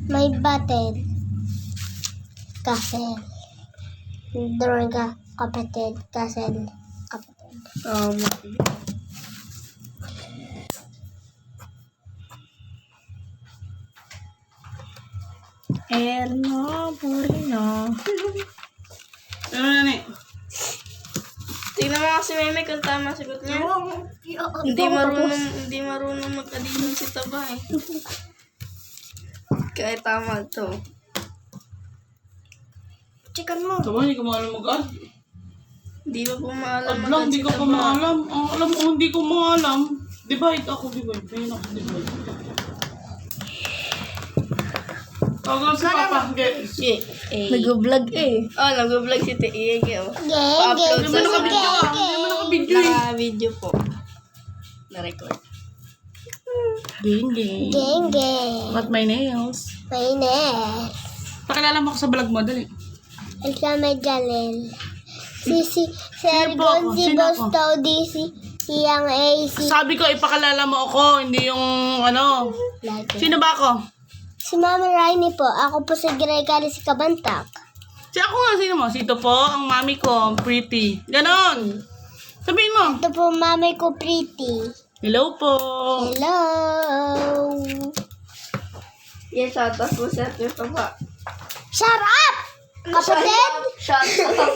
may button. Castle. Drawing ka, kapatid. Castle. Kapatid. Erno, Purino. Ano na ni? Tingnan mo kasi Meme kung tama sagot niya. Hindi marunong magkadihon si Taba eh. Kaya tama to. Checkan mo. Taba, hindi ko maalam mag-add. Hindi ba po maalam Adlang, hindi ko pa maalam. Ang alam ko, hindi ko maalam. Divide ako, divide. Ngayon ako divide. Tawag si Papa. Nag-vlog eh. Oh, nag-vlog si Tiege oh. Pa-upload sa Hindi mo naka-video eh. Naka-video po. Na-record. Geng. Not my nails. Mainit. Pakilala mo ako sa vlog mo, dali. Elsa Medjalel. Si Sino po ako? Ergon, si Sino ako? Bostaw, si Yang A, si... Sabi ko, ipakilala mo ako, hindi yung ano. Sino ba ako? Si Mama Rainy po. Ako po si Gregory si Kabantak. Si ako nga, sino mo? Sito po, ang mami ko, ang pretty. Ganon. Sabihin mo. Ito po mamay ko, Pretty. Hello po. Hello! Yes, shout out po sa Ate Taba. Shut up! Kapatid! Shout out.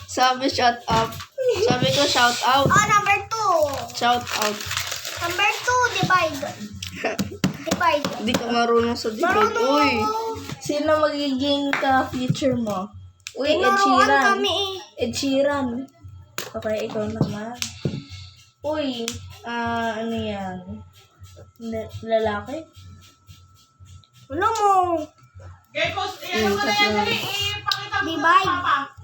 Sabi shout out. Sabi ko shout out. Oh, number 2. Shout out. Number 2, divide. Divide. Hindi ka marunong sa divide. Marunong Uy. ako. Sino magiging ka-future mo? Uy, Ed Tinuruan Sheeran. kami eh. Ed Sheeran. Okay, ikaw naman. Uy, ano yan? Lalaki? Ano mo? Okay, post. Ano mo na yan, dali. Ipakita mo Divide. Papa.